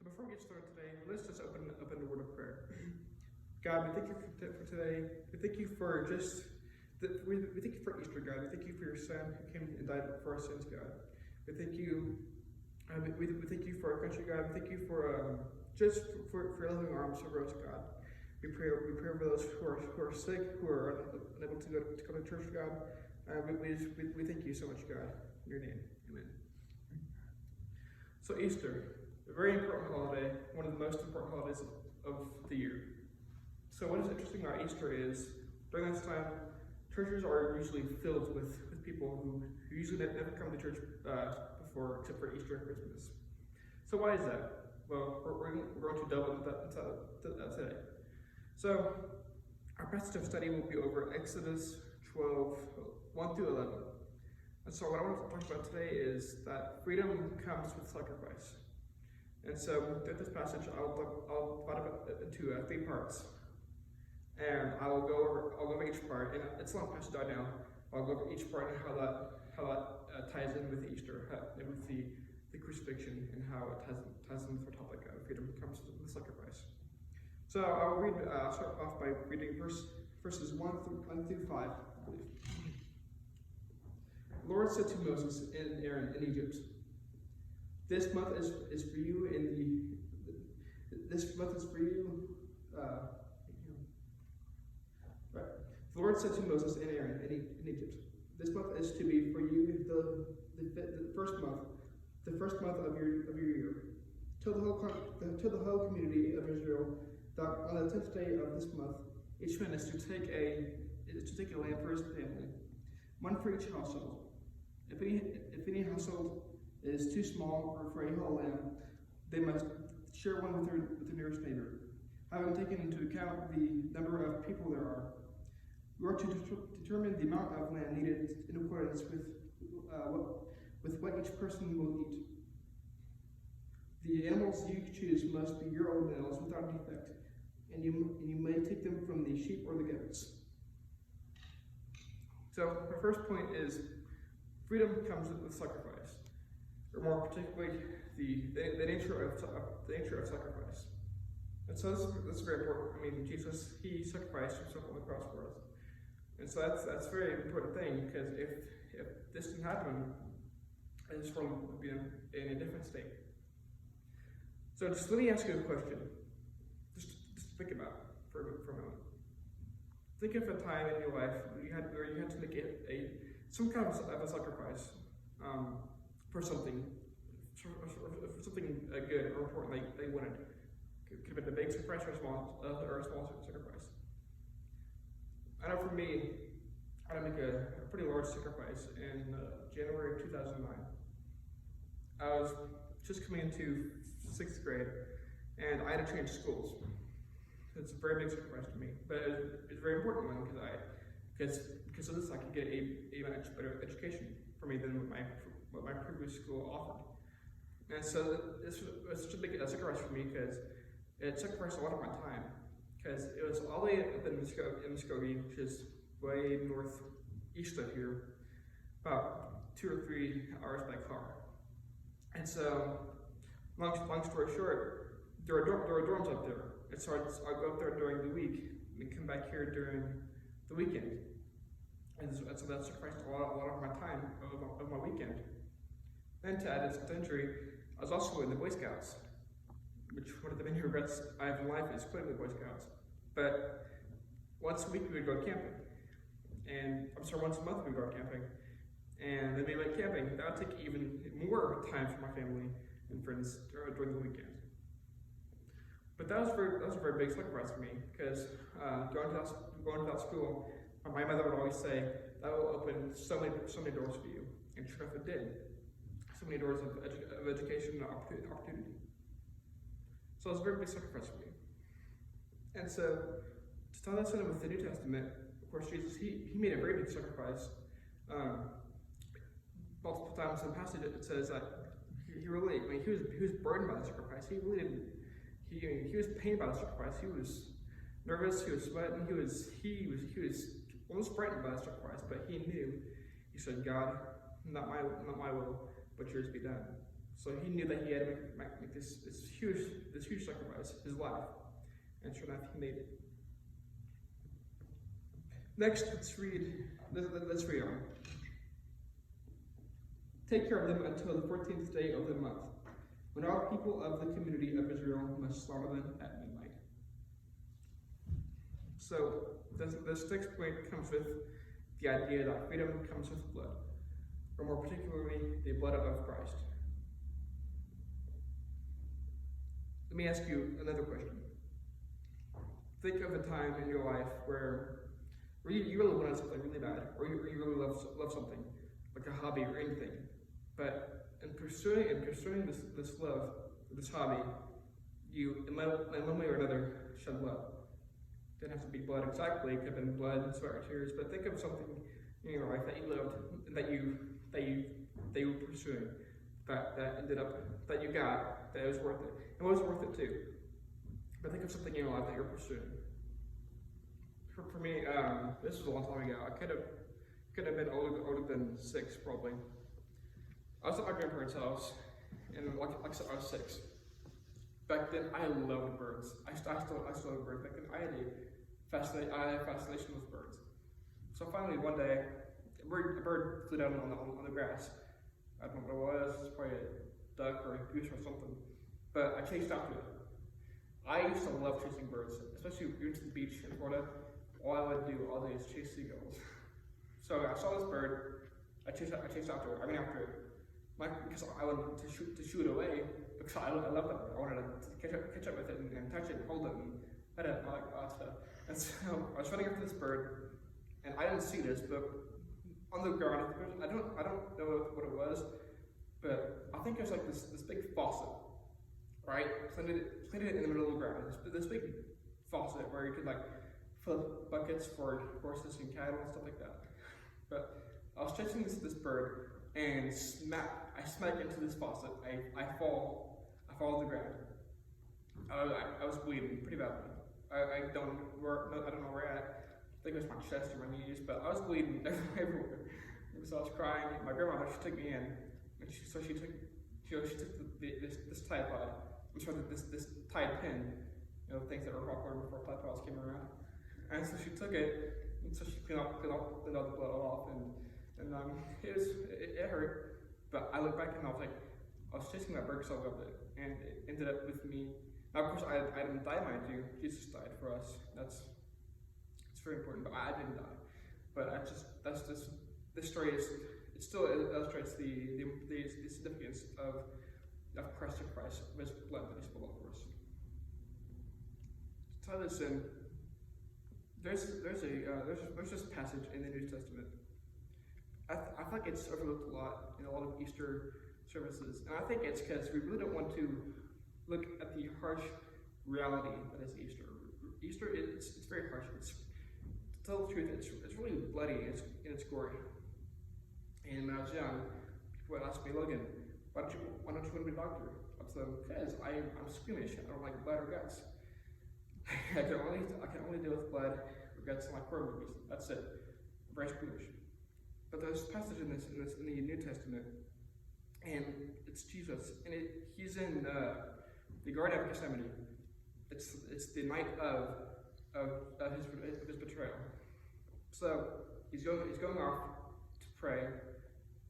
Before we get started today, let's just open up in a word of prayer. God, we thank you for today. We thank you for we thank you for Easter, God. We thank you for your Son who came and died for our sins, God. We thank you. We thank you for our country, God. We thank you for for your loving arms over us, God. We pray over those who are sick, who are unable to go to church, God. We thank you so much, God. In your name, amen. So Easter, a very important holiday, one of the most important holidays of the year. So what is interesting about Easter is, during this time, churches are usually filled with people who usually never come to church before, except for Easter and Christmas. So why is that? Well, we're going to delve into that today. So, our passage of study will be over Exodus 12, 1 through 11. And so what I want to talk about today is that freedom comes with sacrifice. And so through this passage, I'll divide it into 3 parts. And I will go over each part, and it's a long passage right now. I'll go over each part and how that ties in with Easter, and with the crucifixion, and how it ties in with our topic of freedom comes with sacrifice. So I'll start off by reading verses 1 through 5, I believe. The Lord said to Moses and Aaron in Egypt, "This month is for you Right. The Lord said to Moses and Aaron in Egypt, "This month is to be for you the first month of your year. Tell the whole community of Israel that on the 10th day of this month, each man is to take a lamb for his family, one for each household. If any household is too small for a whole lamb, they must share one with their nearest neighbor. Having taken into account the number of people there are, you are to determine the amount of lamb needed in accordance with what each person will eat. The animals you choose must be year-old males without defect, and you may take them from the sheep or the goats." So my first point is freedom comes with sacrifice, or more particularly the nature of sacrifice. And so that's very important. I mean, Jesus, he sacrificed himself on the cross for us, and so that's a very important thing, because if this didn't happen, this world would be in a different state. So just let me ask you a question. Just think about it for a moment. Think of a time in your life where you had to make some kind of a sacrifice for something, for something good or important they wanted. It could have been a big sacrifice or a small sacrifice. I know for me, I had to make a pretty large sacrifice in January of 2009. I was just coming into 6th grade, and I had to change schools. It's a very big sacrifice to me, but it's a very important one, because of this I could get a much better education for me than what my previous school offered. And so this was such a big sacrifice for me, because it sacrificed a lot of my time, because it was all the way up in Muskogee, which is way northeast of here, about 2 or 3 hours by car. And so, long story short, there are dorms up there. And so I'd go up there during the week and come back here during the weekend. And so that sacrificed a lot of my time of my weekend. Then to add insult to injury, I was also in the Boy Scouts, which one of the many regrets I have in life is quitting the Boy Scouts. But once a week we would go camping. Once a month we would go camping. And then we went camping. That would take even more time for my family and friends during the weekend. But that was a very big sacrifice for me, because going to that school, my mother would always say, "That will open so many doors for you," and sure enough, it did. So many doors of education and opportunity. So it was a very big sacrifice for me. And so to tie this in with the New Testament, of course, Jesus he made a very big sacrifice. Multiple times in the passage it says that he was burdened by the sacrifice. He really didn't. He was pained by the sacrifice. He was nervous. He was sweating. He was almost frightened by the sacrifice. But he knew. He said, "God, not my will, but yours be done." So he knew that he had to make this huge sacrifice, his life. And sure enough, he made it. Next, let's read on. Take care of them until the 14th day of the month, when all people of the community of Israel must slaughter them at midnight. So, this next point comes with the idea that freedom comes with blood, or more particularly, the blood of Christ. Let me ask you another question. Think of a time in your life where you really wanted something really bad, or you really love something, like a hobby or anything. But in pursuing this love, this hobby, you, in one way or another, shed blood. Didn't have to be blood exactly, it could have been blood, sweat, or tears, but think of something in your life that you loved, that you were pursuing, that ended up, that you got, that it was worth it. It was worth it too. But think of something in your life that you're pursuing. For me, this was a long time ago. I could have been older than 6 probably. I was at my grandparents' house, and like I said, I was 6. Back then, I loved birds. I still love birds. Back then, I had a fascination with birds. So finally, one day, a bird flew down on the grass. I don't know what it was. It was probably a duck or a goose or something. But I chased after it. I used to love chasing birds, especially when we went to the beach in Florida. All I would do all day is chase seagulls. So I saw this bird. I chased after it. I ran after it. Because I wanted to shoot it away. Because I love that bird. I wanted to catch up with it and touch it and hold it and pet it and all that stuff. And so I was running after this bird, and I didn't see this, but on the ground, I don't know what it was, but I think it was like this big faucet, right? Planted it in the middle of the ground. This big faucet where you could like fill up buckets for horses and cattle and stuff like that. But I was chasing this bird, and I smack into this faucet. I fall to the ground. I was bleeding pretty badly. I don't know where at. I think it was my chest or my knees, but I was bleeding everywhere. So I was crying. My grandmother, she took me in, and she took this Tide Pod. I'm sorry, this Tide pin, things that were popular before Tide Pods came around. And so she took it, and so she cleaned all the blood off, and it hurt. But I look back and I was chasing that bird because I loved it, and it ended up with me. Now, of course, I didn't die, mind you. Jesus died for us. It's very important, but I didn't die. But this story still illustrates the significance of Christ and Christ, His blood that He spilled all for us. To tie this in, there's this passage in the New Testament. I feel like it's overlooked a lot in a lot of Easter services, and I think it's because we really don't want to look at the harsh reality that is Easter. Easter, it's very harsh. To tell the truth, it's really bloody in its glory. And when I was young, people would ask me, Logan, why don't you want to be a doctor? I said, because I'm squeamish. I don't like blood or guts. I can only deal with blood or guts in like horror movies. That's it. I'm very squeamish. But there's a passage in the New Testament, and it's Jesus, and he's in the Garden of Gethsemane. It's the night of his betrayal. So he's going off to pray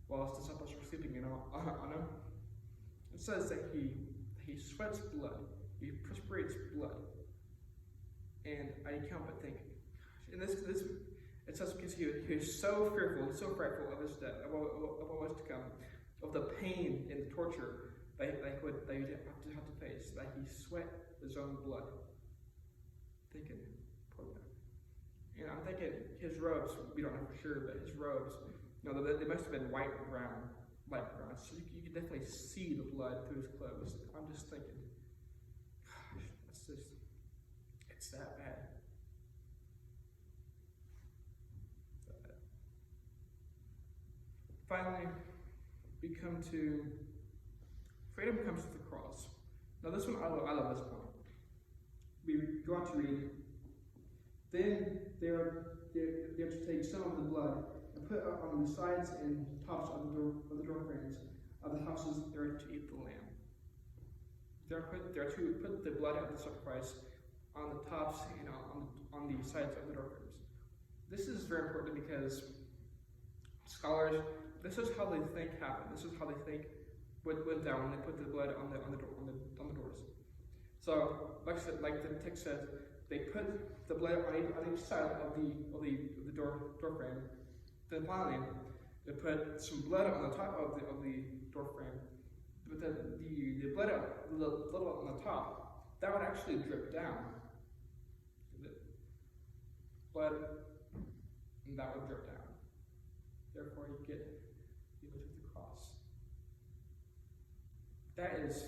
while his disciples are sleeping on him. It says that he sweats blood, he perspirates blood, and I can't but think, and this it says because he was so fearful, so frightful of his death, of what was to come, of the pain and the torture that he would have to face, that he sweat his own blood. Thinking, poor guy. And I'm thinking his robes, we don't know for sure, but his robes, they must have been white or brown, light brown, so you could definitely see the blood through his clothes. I'm just thinking, gosh, it's that bad. Finally, we come to freedom comes with the cross. Now this one, I love this point. We go on to read. Then they are to take some of the blood and put it on the sides and tops of the door frames of the houses there to eat the lamb. They're to put the blood of the sacrifice on the tops and on the sides of the door frames. This is very important because scholars, this is how they think happened. This is how they think went down when they put the blood on the doors. So, like I said, like the text says, they put the blood on each side of the door frame. Then finally, they put some blood on the top of the door frame. But then the blood on the top, that would actually drip down. Blood, and that would drip down. Therefore, you get the image of the cross. That is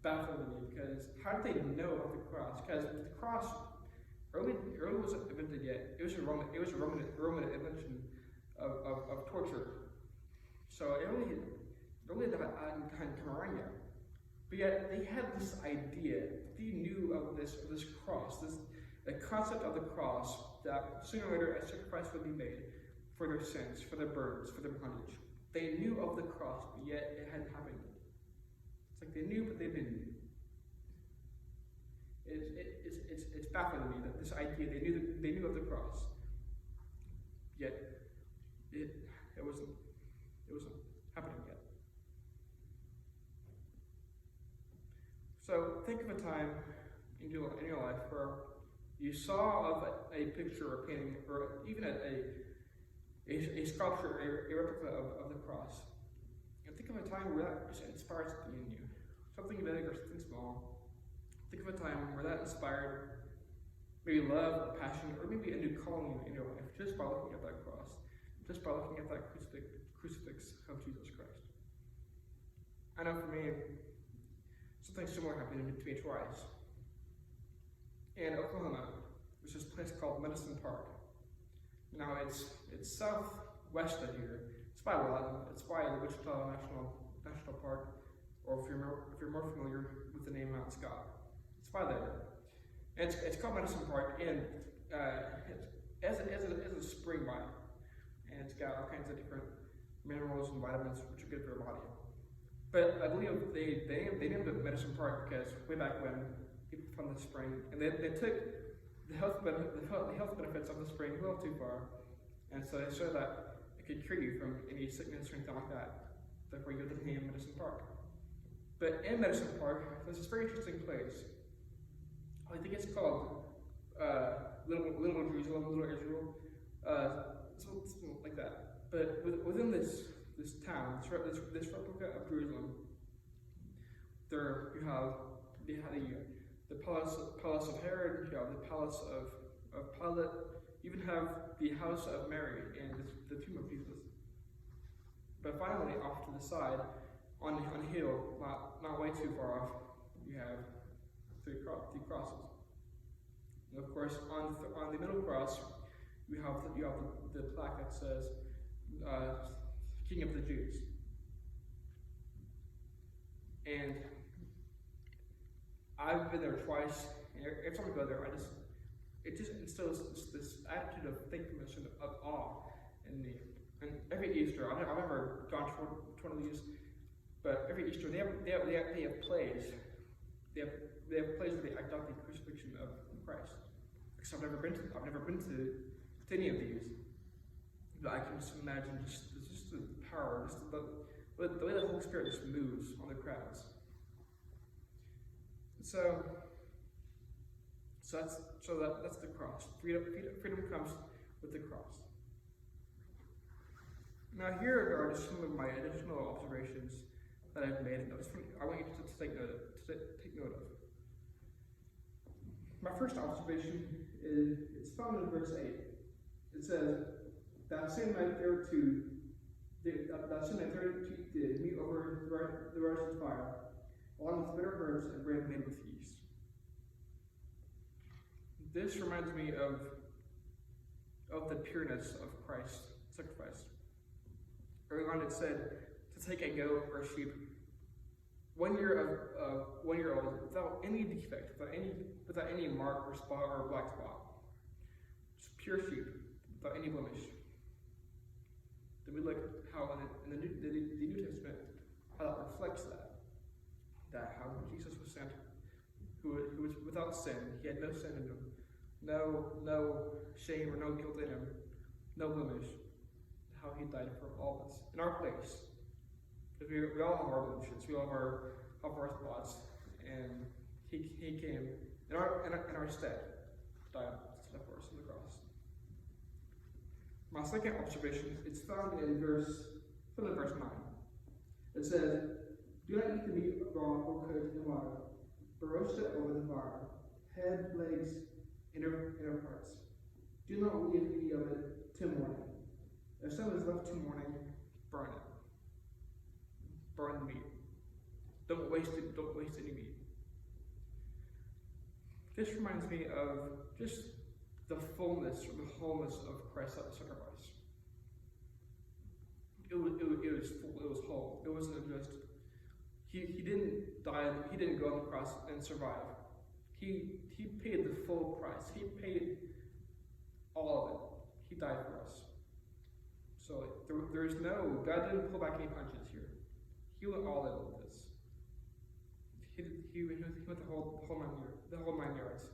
baffling to me, because how did they know of the cross? Because the cross early wasn't invented yet. It was a Roman invention of torture. So it really hadn't come around yet. But yet they had this idea. They knew of this cross, the concept of the cross, that sooner or later a sacrifice would be made for their sins, for their burdens, for their bondage. They knew of the cross, but yet it hadn't happened yet. It's like they knew, but they didn't. It's baffling to me that this idea, they knew of the cross, yet it wasn't happening yet. So think of a time in your life where you saw of a picture or painting, or even a sculpture, a replica of the cross. And think of a time where that just inspired something in you. Something big or something small. Think of a time where that inspired maybe love, or passion, or maybe a new calling in your life, just by looking at that cross, just by looking at that crucifix of Jesus Christ. I know for me, something similar happened to me twice. In Oklahoma, there's this place called Medicine Park. Now it's southwest of here. It's by the Wichita National Park, or if you're more familiar with the name Mount Scott, it's by there. And it's called Medicine Park, and it has a spring by it, and it's got all kinds of different minerals and vitamins which are good for your body. But I believe they named it Medicine Park because way back when, people found the spring, and they took the health benefits of the spring a little too far, and so they showed that it could cure you from any sickness or anything like that. Therefore, you go to the name Medicine Park. But in Medicine Park, there's this very interesting place. I think it's called Little Jerusalem, Little Israel, something like that. But within this town, this replica of Jerusalem, there you have the palace of Herod, you have the palace of Pilate, you even have the house of Mary and the tomb of Jesus. But finally, off to the side, on a hill, not way too far off, you have three crosses. And of course, on the middle cross, you have the plaque that says King of the Jews. And I've been there twice, and every time I go there, it just instills this attitude of thankfulness and of awe in me. And every Easter, I've never gone to one of these, but every Easter they have plays. They have plays where they act out the crucifixion of Christ. Because I've never been to any of these, but I can just imagine just the power, just the way the Holy Spirit just moves on the crowds. So that's the cross. Freedom comes with the cross. Now here are just some of my additional observations that I've made. I want you to take note of. My first observation is it's found in verse 8. It says, "Thou send thy third to eat the meat over the roasted fire, along with bitter herbs and bread made with yeast." This reminds me of the pureness of Christ's sacrifice. Early on, it said to take a goat or sheep 1 year old without any defect, without any mark or spot or black spot, just pure sheep without any blemish. Then we look how in the New Testament how that reflects that how Jesus was sent, who was without sin. He had no sin in him, no shame or no guilt in him, no blemish. How he died for all of us in our place, because we all have our blemishes, we all have our thoughts, and he came in our stead to die for us on the cross. My second observation is found in verse 9. It says, "Do not eat the meat raw or cooked in water, but roast it over the fire, head, legs, inner parts. Do not leave any of it till morning. If some is left till morning, burn it. Burn the meat. Don't waste it. Don't waste any meat." This reminds me of just the fullness or the wholeness of Christ's sacrifice. It was full. It was whole. It wasn't just he didn't die. He didn't go on the cross and survive. He paid the full price. He paid all of it. He died for us. So there's no, God didn't pull back any punches here. He went all in with this. He went the whole 9 yards.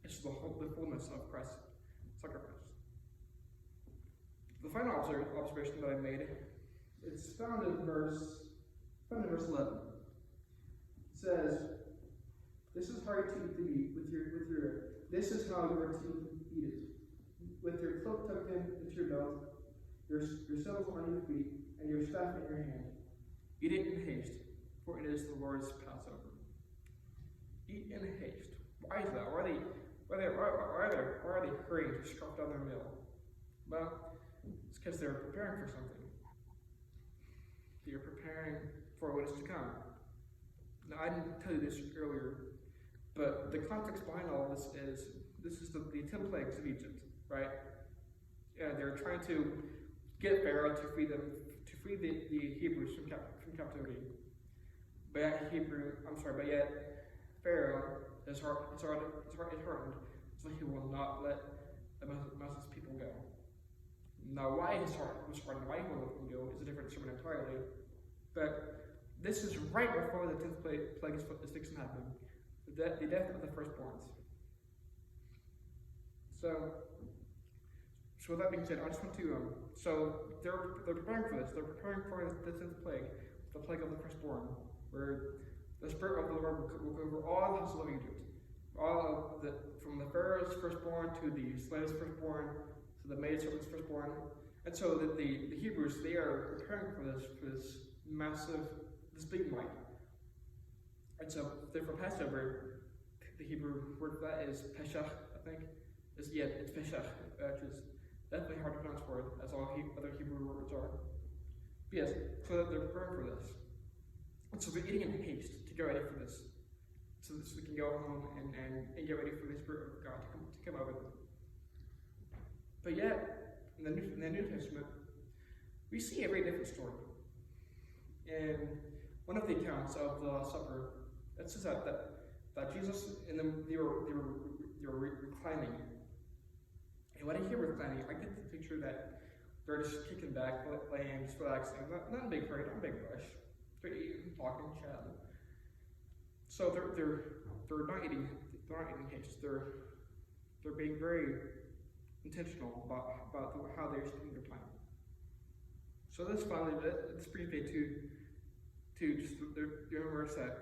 It's the fullness of Christ's sacrifice. The final observation that I made is found in verse 11. It says, "This is how you eat the meat this is how you are to eat it. With your cloak tucked into your belt, your sandals on your feet, and your staff in your hand. Eat it in haste, for it is the Lord's Passover." Eat in haste. Why is that? Why are they hurrying to scarf down their meal? Well, it's because they're preparing for something. They're preparing for what is to come. Now, I didn't tell you this earlier, but the context behind all this is the 10 plagues of Egypt, right? And they're trying to get Pharaoh to free the Hebrews from captivity. But yet Pharaoh, his heart is hardened, so he will not let Moses' people go. Now, why his heart was hardened, why he will let them go, is a different sermon entirely. But this is right before the 10th plague is fixing to happen. The death of the firstborns. So with that being said, I just want to, so they're preparing for this. They're preparing for the 10th plague, the plague of the firstborn, where the Spirit of the Lord will go over all the houses of Egypt, from the Pharaoh's firstborn to the slave's firstborn to the maidservant's firstborn. And so the Hebrews, they are preparing for this massive, this big night. And so for Passover, the Hebrew word for that is Pesach, I think. It's Pesach, which is definitely hard to pronounce for it, as all other Hebrew words are. But yes, so they're preparing for this. And so they're eating in haste to get ready for this. So they can go home and get ready for the Spirit of God to come over them. But yet, in the New Testament, we see a very different story. In one of the accounts of the Last Supper, it says that Jesus and them, they were reclining. And when I hear reclining, I get the picture that they're just kicking back, laying, just relaxing, not in a big hurry, not in a big rush. They're eating, talking, chatting. So they're not eating haste. They're being very intentional about how they're spending their time. So this brings me to just remember that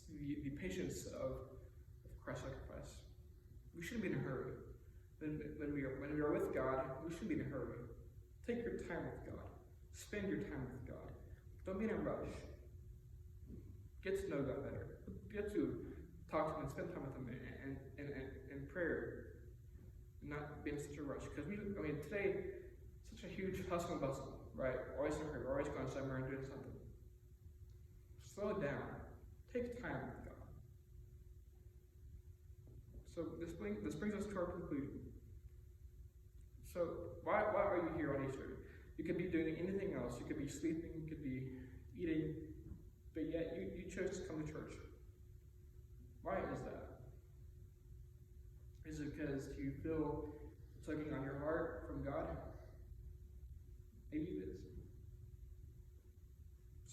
the patience of Christ's sacrifice. We shouldn't be in a hurry. When we are with God, we shouldn't be in a hurry. Take your time with God. Spend your time with God. Don't be in a rush. Get to know God better. Get to talk to Him and spend time with Him in prayer. And not be in such a rush. Because today, such a huge hustle and bustle, right? Always in a hurry. We're always going somewhere and doing something. Slow it down. Take time with God. So this brings us to our conclusion. So why are you here on Easter? You could be doing anything else. You could be sleeping. You could be eating. But yet you chose to come to church. Why is that? Is it because you feel tugging on your heart from God? Maybe it is.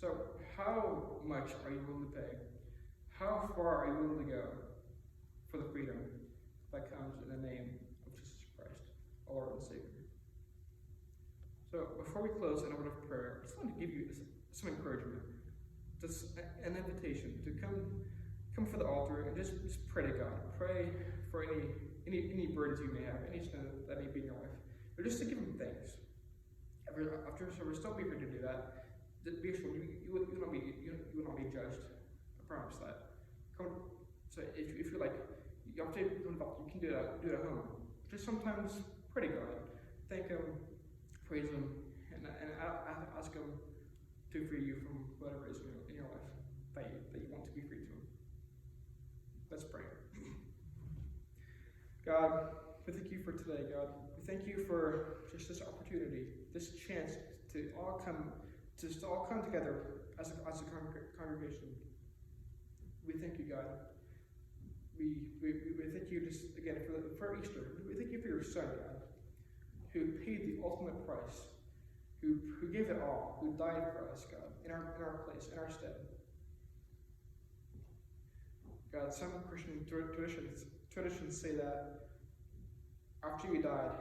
So, how much are you willing to pay? How far are you willing to go for the freedom that comes in the name of Jesus Christ, our Lord and Savior? So, before we close in a word of prayer, I just want to give you some encouragement, just an invitation to come for the altar and just pray to God. Pray for any burdens you may have, any sin that may be in your life, or just to give Him thanks. After service, don't be afraid to do that. Be sure you will not be judged. I promise that. So if you feel like you have to, you can do it at home. Just sometimes pray to God, thank Him, praise Him, and ask Him to free you from whatever is in your life that you want to be freed from. Let's pray. God, we thank you for today, God. We thank you for just this opportunity, this chance to all come together as a congregation. We thank you, God. We thank you just again for Easter. We thank you for your Son, God, who paid the ultimate price, who gave it all, who died for us, God, in our place, in our stead. God, some Christian traditions say that after you died,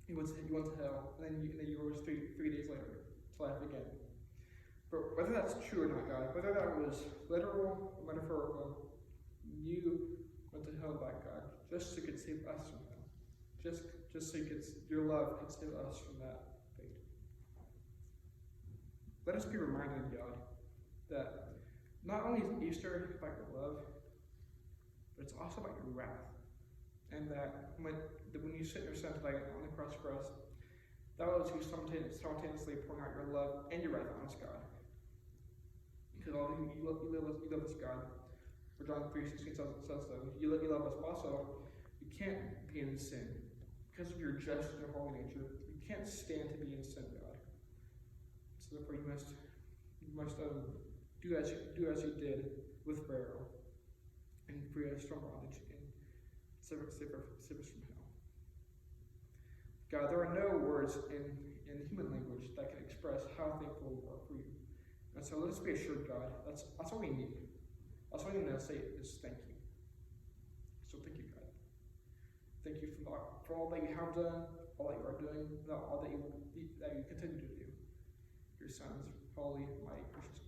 you went to hell, and then you rose three days later to life again. But whether that's true or not, God, whether that was literal or metaphorical, you went to hell back, God, just so you could save us from hell. Just so your love could save us from that fate. Let us be reminded, God, that not only is Easter about your love, but it's also about your wrath. And that when you sent your Son to die on the cross for us, that was you simultaneously pouring out your love and your wrath on us, God. Because you love us, God. For John 3:16 says so. You love us also. You can't be in sin. Because of your just and holy nature, you can't stand to be in sin, God. So therefore you must do as you did with Pharaoh and free us from bondage and save us from hell. God, there are no words in human language that can express how thankful we are for you. And so let us be assured, God, that's all we need. That's all we need to say is thank you. So thank you, God. Thank you for all that you have done, all that you are doing, all that you continue to do. Your Son's holy, mighty, precious